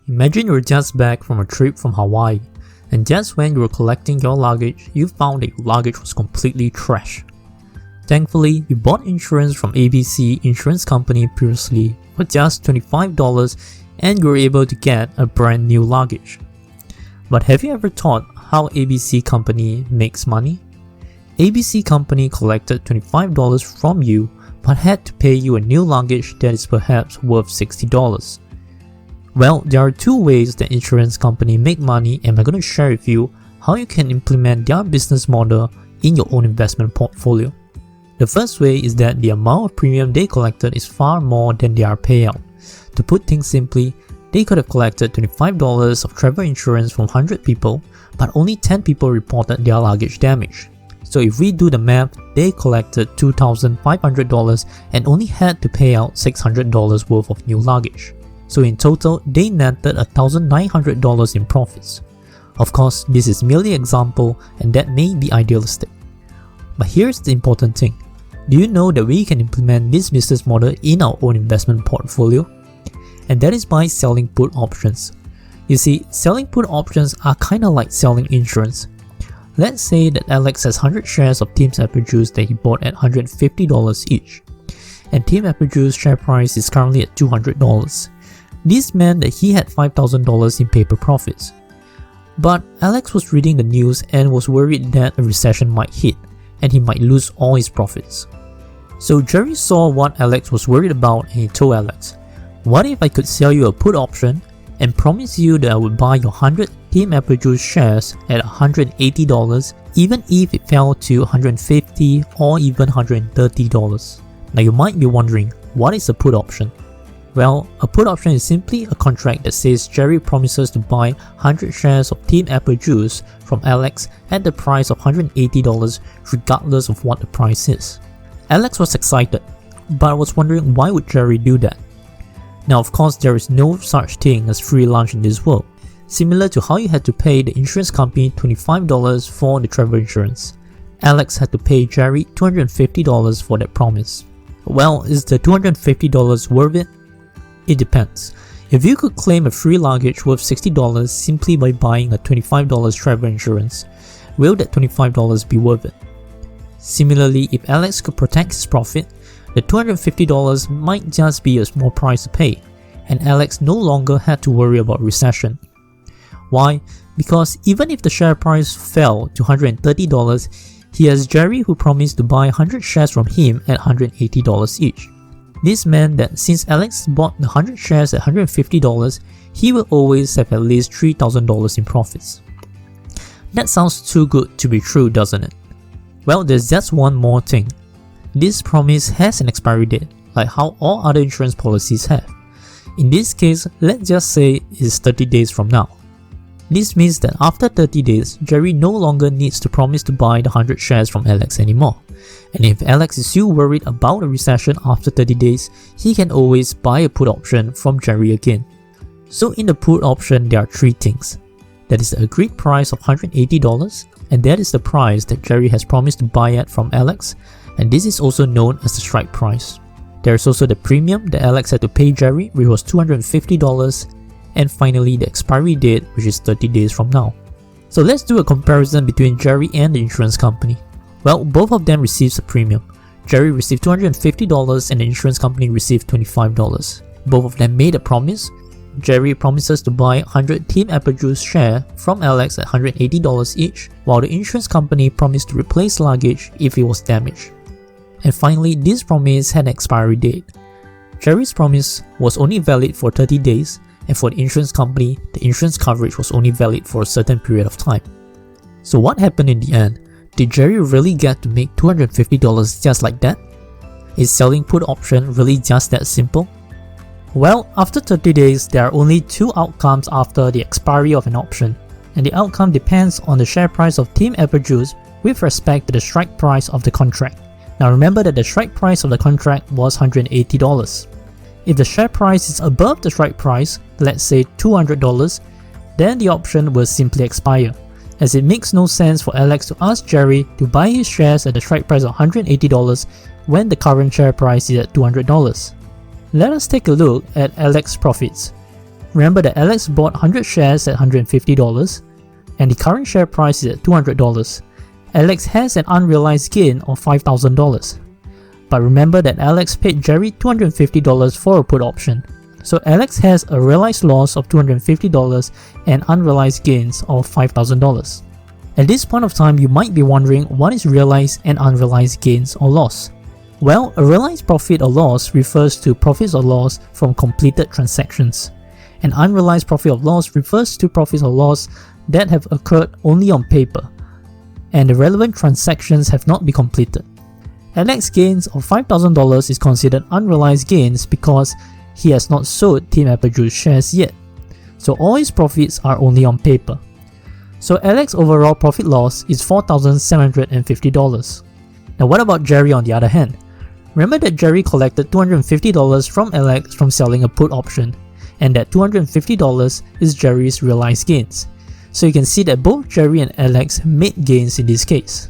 Imagine you're just back from a trip from Hawaii, and just when you were collecting your luggage, you found that your luggage was completely trash. Thankfully, you bought insurance from ABC Insurance Company previously for just $25 and you were able to get a brand new luggage. But have you ever thought how ABC Company makes money? ABC Company collected $25 from you but had to pay you a new luggage that is perhaps worth $60. Well, there are two ways that insurance company make money, and I'm going to share with you how you can implement their business model in your own investment portfolio. The first way is that the amount of premium they collected is far more than their payout. To put things simply, they could have collected $25 of travel insurance from 100 people, but only 10 people reported their luggage damage. So if we do the math, they collected $2,500 and only had to pay out $600 worth of new luggage. So in total, they netted $1,900 in profits. Of course, this is merely an example and that may be idealistic. But here's the important thing. Do you know that we can implement this business model in our own investment portfolio? And that is by selling put options. You see, selling put options are kinda like selling insurance. Let's say that Alex has 100 shares of Team Apple Juice that he bought at $150 each. And Team Apple Juice share price is currently at $200. This meant that he had $5,000 in paper profits. But Alex was reading the news and was worried that a recession might hit and he might lose all his profits. So Jerry saw what Alex was worried about and he told Alex, "What if I could sell you a put option and promise you that I would buy your 100 Team Apple Juice shares at $180 even if it fell to $150 or even $130? Now you might be wondering, what is a put option? Well, a put option is simply a contract that says Jerry promises to buy 100 shares of Team Apple Juice from Alex at the price of $180 regardless of what the price is. Alex was excited, but was wondering why would Jerry do that? Now of course there is no such thing as free lunch in this world. Similar to how you had to pay the insurance company $25 for the travel insurance, Alex had to pay Jerry $250 for that promise. Well, is the $250 worth it? It depends. If you could claim a free luggage worth $60 simply by buying a $25 travel insurance, will that $25 be worth it? Similarly, if Alex could protect his profit, the $250 might just be a small price to pay, and Alex no longer had to worry about recession. Why? Because even if the share price fell to $130, he has Jerry who promised to buy 100 shares from him at $180 each. This meant that since Alex bought the 100 shares at $150, he will always have at least $3,000 in profits. That sounds too good to be true, doesn't it? Well, there's just one more thing. This promise has an expiry date, like how all other insurance policies have. In this case, let's just say it's 30 days from now. This means that after 30 days, Jerry no longer needs to promise to buy the 100 shares from Alex anymore. And if Alex is still worried about a recession after 30 days, he can always buy a put option from Jerry again. So in the put option, there are three things. That is the agreed price of $180, and that is the price that Jerry has promised to buy at from Alex, and this is also known as the strike price. There is also the premium that Alex had to pay Jerry, which was $250, and finally the expiry date, which is 30 days from now. So let's do a comparison between Jerry and the insurance company. Well, both of them received a premium. Jerry received $250 and the insurance company received $25. Both of them made a promise. Jerry promises to buy 100 Team Apple Juice share from Alex at $180 each, while the insurance company promised to replace luggage if it was damaged. And finally, this promise had an expiry date. Jerry's promise was only valid for 30 days, and for the insurance company, the insurance coverage was only valid for a certain period of time. So what happened in the end? Did Jerry really get to make $250 just like that? Is selling put option really just that simple? Well, after 30 days, there are only two outcomes after the expiry of an option, and the outcome depends on the share price of Team Apple Juice with respect to the strike price of the contract. Now remember that the strike price of the contract was $180. If the share price is above the strike price, let's say $200, then the option will simply expire, as it makes no sense for Alex to ask Jerry to buy his shares at the strike price of $180 when the current share price is at $200. Let us take a look at Alex's profits. Remember that Alex bought 100 shares at $150 and the current share price is at $200. Alex has an unrealized gain of $5,000. But remember that Alex paid Jerry $250 for a put option. So Alex has a realized loss of $250 and unrealized gains of $5,000. At this point of time, you might be wondering what is realized and unrealized gains or loss. Well, a realized profit or loss refers to profits or loss from completed transactions. An unrealized profit or loss refers to profits or loss that have occurred only on paper, and the relevant transactions have not been completed. Alex's gains of $5,000 is considered unrealized gains because he has not sold Team Apple Juice shares yet, so all his profits are only on paper. So Alex's overall profit loss is $4,750. Now what about Jerry on the other hand? Remember that Jerry collected $250 from Alex from selling a put option, and that $250 is Jerry's realized gains. So you can see that both Jerry and Alex made gains in this case.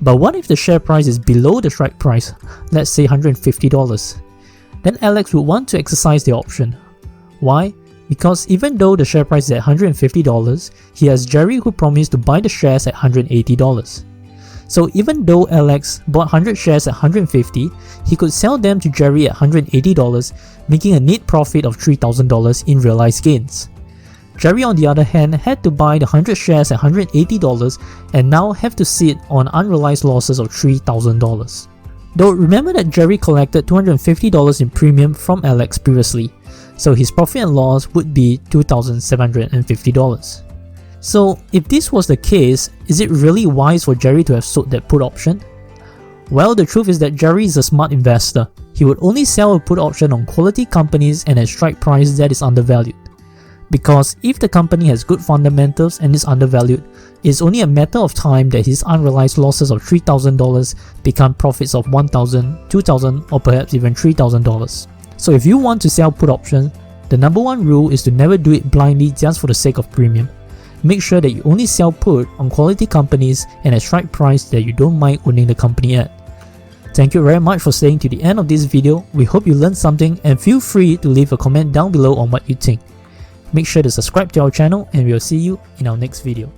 But what if the share price is below the strike price, let's say $150? Then Alex would want to exercise the option. Why? Because even though the share price is at $150, he has Jerry who promised to buy the shares at $180. So even though Alex bought 100 shares at $150, he could sell them to Jerry at $180, making a net profit of $3,000 in realized gains. Jerry on the other hand had to buy the 100 shares at $180 and now have to sit on unrealized losses of $3,000. Though remember that Jerry collected $250 in premium from Alex previously, so his profit and loss would be $2,750. So if this was the case, is it really wise for Jerry to have sold that put option? Well, the truth is that Jerry is a smart investor. He would only sell a put option on quality companies and at strike price that is undervalued. Because if the company has good fundamentals and is undervalued, it's only a matter of time that his unrealized losses of $3,000 become profits of $1,000, $2,000 or perhaps even $3,000. So if you want to sell put options, the number one rule is to never do it blindly just for the sake of premium. Make sure that you only sell put on quality companies and at strike price that you don't mind owning the company at. Thank you very much for staying to the end of this video. We hope you learned something and feel free to leave a comment down below on what you think. Make sure to subscribe to our channel and we'll see you in our next video.